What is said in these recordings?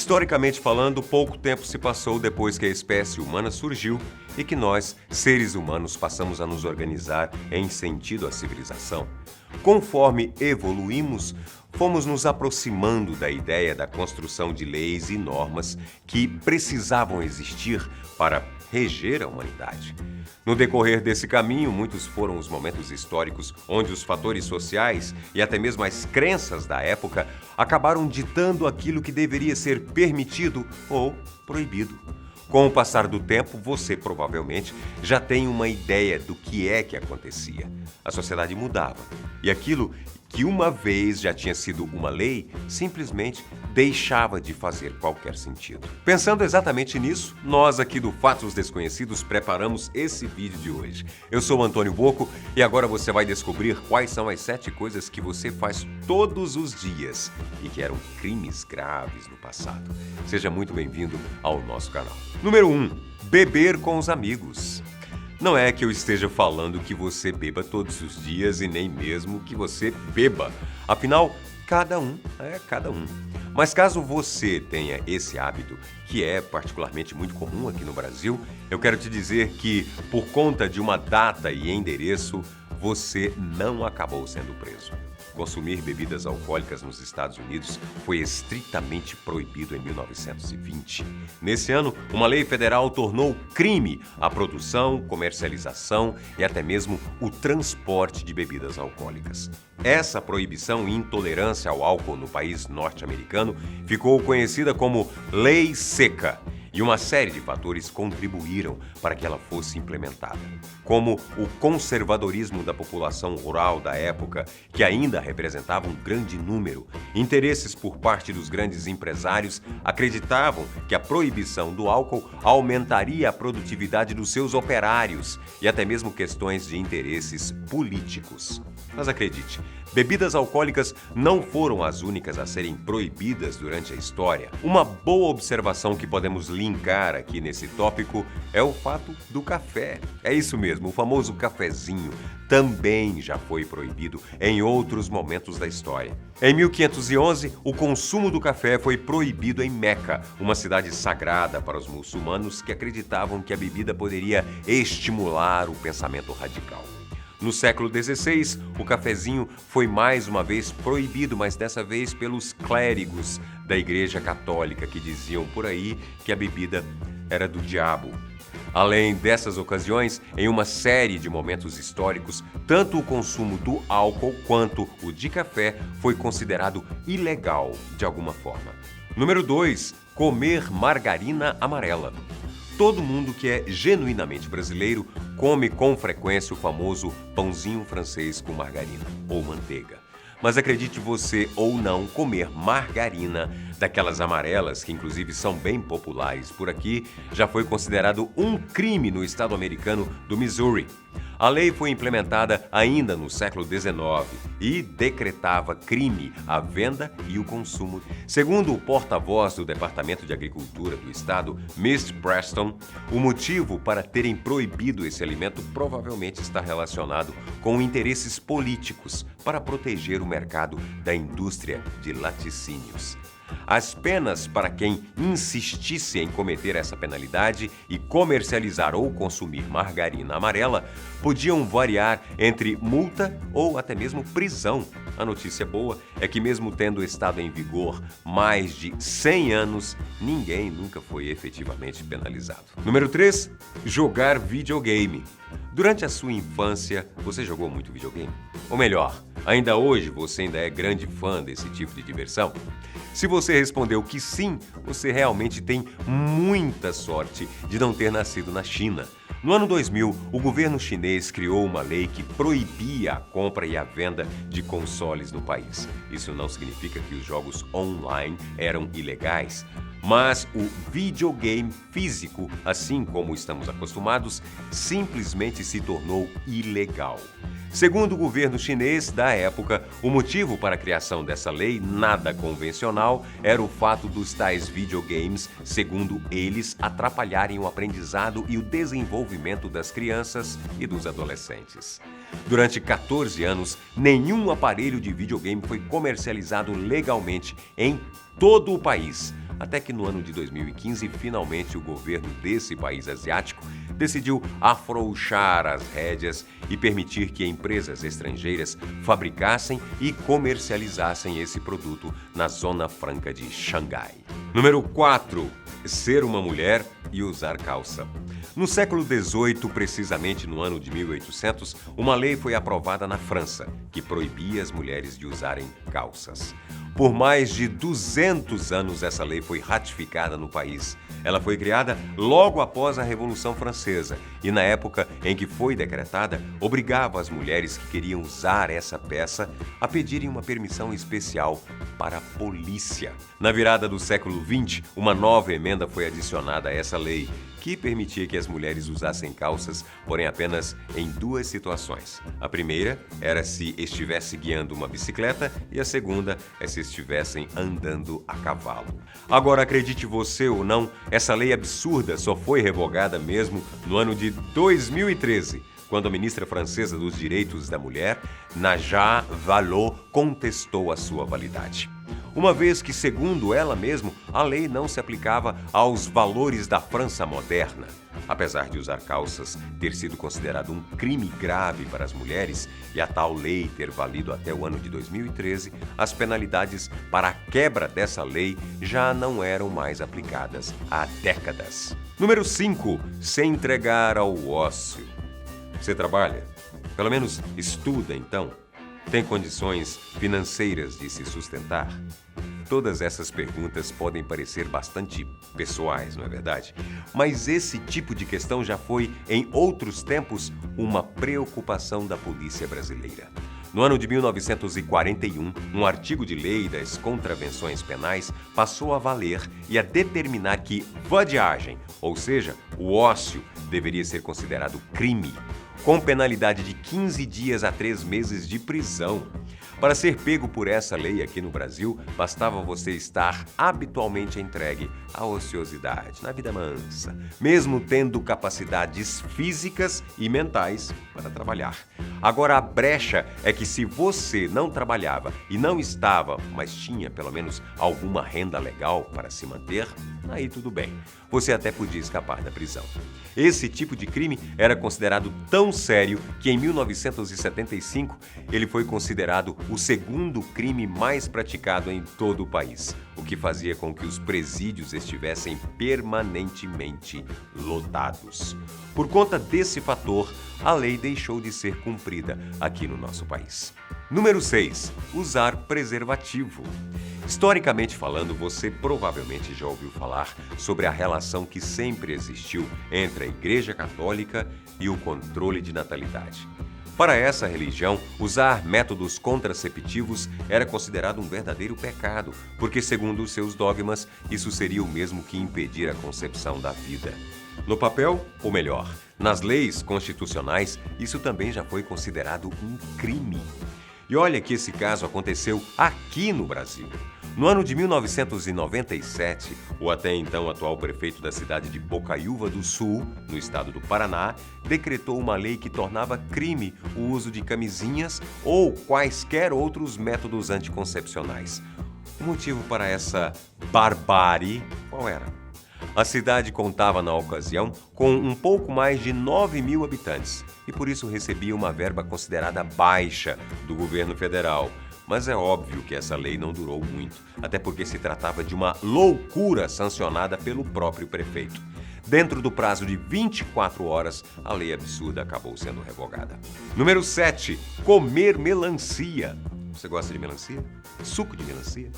Historicamente falando, pouco tempo se passou depois que a espécie humana surgiu e que nós, seres humanos, passamos a nos organizar em sentido à civilização. Conforme evoluímos, fomos nos aproximando da ideia da construção de leis e normas que precisavam existir para reger a humanidade. No decorrer desse caminho, muitos foram os momentos históricos onde os fatores sociais e até mesmo as crenças da época acabaram ditando aquilo que deveria ser permitido ou proibido. Com o passar do tempo, você provavelmente já tem uma ideia do que é que acontecia. A sociedade mudava e aquilo que uma vez já tinha sido uma lei, simplesmente deixava de fazer qualquer sentido. Pensando exatamente nisso, nós aqui do Fatos Desconhecidos preparamos esse vídeo de hoje. Eu sou o Antônio Bocco e agora você vai descobrir quais são as 7 coisas que você faz todos os dias e que eram crimes graves no passado. Seja muito bem-vindo ao nosso canal. Número 1. Beber com os amigos. Não é que eu esteja falando que você beba todos os dias e nem mesmo que você beba. Afinal, cada um é cada um. Mas caso você tenha esse hábito, que é particularmente muito comum aqui no Brasil, eu quero te dizer que, por conta de uma data e endereço, você não acabou sendo preso. Consumir bebidas alcoólicas nos Estados Unidos foi estritamente proibido em 1920. Nesse ano, uma lei federal tornou crime a produção, comercialização e até mesmo o transporte de bebidas alcoólicas. Essa proibição e intolerância ao álcool no país norte-americano ficou conhecida como Lei Seca. E uma série de fatores contribuíram para que ela fosse implementada, como o conservadorismo da população rural da época, que ainda representava um grande número. Interesses por parte dos grandes empresários acreditavam que a proibição do álcool aumentaria a produtividade dos seus operários e até mesmo questões de interesses políticos. Mas acredite, bebidas alcoólicas não foram as únicas a serem proibidas durante a história. Uma boa observação que podemos linkar aqui nesse tópico é o fato do café. É isso mesmo, o famoso cafezinho também já foi proibido em outros momentos da história. Em 1511, o consumo do café foi proibido em Meca, uma cidade sagrada para os muçulmanos que acreditavam que a bebida poderia estimular o pensamento radical. No século XVI, o cafezinho foi mais uma vez proibido, mas dessa vez pelos clérigos da Igreja Católica, que diziam por aí que a bebida era do diabo. Além dessas ocasiões, em uma série de momentos históricos, tanto o consumo do álcool quanto o de café foi considerado ilegal de alguma forma. Número 2. Comer margarina amarela. Todo mundo que é genuinamente brasileiro come com frequência o famoso pãozinho francês com margarina ou manteiga. Mas acredite você ou não, comer margarina, daquelas amarelas que inclusive são bem populares por aqui, já foi considerado um crime no estado americano do Missouri. A lei foi implementada ainda no século XIX e decretava crime a venda e o consumo. Segundo o porta-voz do Departamento de Agricultura do estado, Mr. Preston, o motivo para terem proibido esse alimento provavelmente está relacionado com interesses políticos para proteger o mercado da indústria de laticínios. As penas para quem insistisse em cometer essa penalidade e comercializar ou consumir margarina amarela podiam variar entre multa ou até mesmo prisão. A notícia boa é que, mesmo tendo estado em vigor mais de 100 anos, ninguém nunca foi efetivamente penalizado. Número 3. Jogar videogame. Durante a sua infância, você jogou muito videogame? Ou melhor, ainda hoje você ainda é grande fã desse tipo de diversão? Se você respondeu que sim, você realmente tem muita sorte de não ter nascido na China. No ano 2000, o governo chinês criou uma lei que proibia a compra e a venda de consoles no país. Isso não significa que os jogos online eram ilegais, mas o videogame físico, assim como estamos acostumados, simplesmente se tornou ilegal. Segundo o governo chinês da época, o motivo para a criação dessa lei nada convencional era o fato dos tais videogames, segundo eles, atrapalharem o aprendizado e o desenvolvimento das crianças e dos adolescentes. Durante 14 anos, nenhum aparelho de videogame foi comercializado legalmente em todo o país. até que no ano de 2015, finalmente o governo desse país asiático decidiu afrouxar as rédeas e permitir que empresas estrangeiras fabricassem e comercializassem esse produto na Zona Franca de Xangai. Número 4. Ser uma mulher e usar calça. No século XVIII, precisamente no ano de 1800, uma lei foi aprovada na França que proibia as mulheres de usarem calças. Por mais de 200 anos, essa lei foi ratificada no país. Ela foi criada logo após a Revolução Francesa e, na época em que foi decretada, obrigava as mulheres que queriam usar essa peça a pedirem uma permissão especial para a polícia. Na virada do século XX, uma nova emenda foi adicionada a essa lei, que permitia que as mulheres usassem calças, porém apenas em 2 situações. A primeira era se estivesse guiando uma bicicleta e a segunda é se estivessem andando a cavalo. Agora, acredite você ou não, essa lei absurda só foi revogada mesmo no ano de 2013, quando a ministra francesa dos Direitos da Mulher, Najat Vallaud, contestou a sua validade. Uma vez que, segundo ela mesma, a lei não se aplicava aos valores da França moderna. Apesar de usar calças ter sido considerado um crime grave para as mulheres e a tal lei ter valido até o ano de 2013, as penalidades para a quebra dessa lei já não eram mais aplicadas há décadas. Número 5. Se entregar ao ócio. Você trabalha? Pelo menos estuda, então? Tem condições financeiras de se sustentar? Todas essas perguntas podem parecer bastante pessoais, não é verdade? Mas esse tipo de questão já foi, em outros tempos, uma preocupação da polícia brasileira. No ano de 1941, um artigo de lei das contravenções penais passou a valer e a determinar que vadiagem, ou seja, o ócio, deveria ser considerado crime, com penalidade de 15 dias a 3 meses de prisão. Para ser pego por essa lei aqui no Brasil, bastava você estar habitualmente entregue à ociosidade, na vida mansa, mesmo tendo capacidades físicas e mentais para trabalhar. Agora, a brecha é que se você não trabalhava e não estava, mas tinha pelo menos alguma renda legal para se manter, aí tudo bem. Você até podia escapar da prisão. Esse tipo de crime era considerado tão sério que em 1975 ele foi considerado o segundo crime mais praticado em todo o país, o que fazia com que os presídios estivessem permanentemente lotados. Por conta desse fator, a lei deixou de ser cumprida aqui no nosso país. Número 6. Usar preservativo. Historicamente falando, você provavelmente já ouviu falar sobre a relação que sempre existiu entre a Igreja Católica e o controle de natalidade. Para essa religião, usar métodos contraceptivos era considerado um verdadeiro pecado, porque, segundo os seus dogmas, isso seria o mesmo que impedir a concepção da vida. No papel, ou melhor, nas leis constitucionais, isso também já foi considerado um crime. E olha que esse caso aconteceu aqui no Brasil. No ano de 1997, o até então atual prefeito da cidade de Bocaiúva do Sul, no estado do Paraná, decretou uma lei que tornava crime o uso de camisinhas ou quaisquer outros métodos anticoncepcionais. O motivo para essa barbárie qual era? A cidade contava, na ocasião, com um pouco mais de 9.000 habitantes e por isso recebia uma verba considerada baixa do governo federal. Mas é óbvio que essa lei não durou muito, até porque se tratava de uma loucura sancionada pelo próprio prefeito. Dentro do prazo de 24 horas, a lei absurda acabou sendo revogada. Número 7. Comer melancia. Você gosta de melancia? Suco de melancia?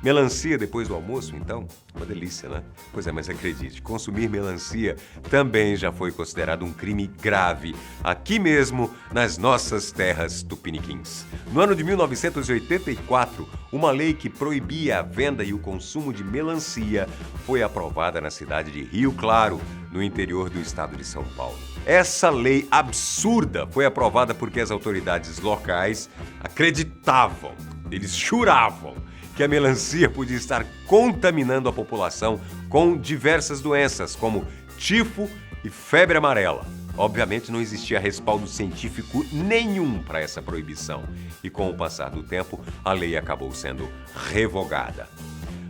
Melancia depois do almoço, então? Uma delícia, né? Pois é, mas acredite, consumir melancia também já foi considerado um crime grave aqui mesmo nas nossas terras tupiniquins. No ano de 1984, uma lei que proibia a venda e o consumo de melancia foi aprovada na cidade de Rio Claro, no interior do estado de São Paulo. Essa lei absurda foi aprovada porque as autoridades locais acreditavam, eles juravam, que a melancia podia estar contaminando a população com diversas doenças, como tifo e febre amarela. Obviamente não existia respaldo científico nenhum para essa proibição, e com o passar do tempo, a lei acabou sendo revogada.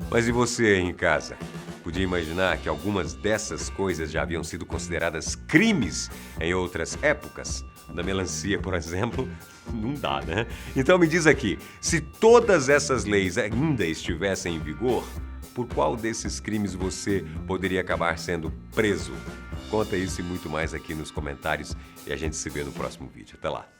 Mas e você aí em casa? Podia imaginar que algumas dessas coisas já haviam sido consideradas crimes em outras épocas? Da melancia, por exemplo, não dá, né? Então me diz aqui, se todas essas leis ainda estivessem em vigor, por qual desses crimes você poderia acabar sendo preso? Conta isso e muito mais aqui nos comentários e a gente se vê no próximo vídeo. Até lá!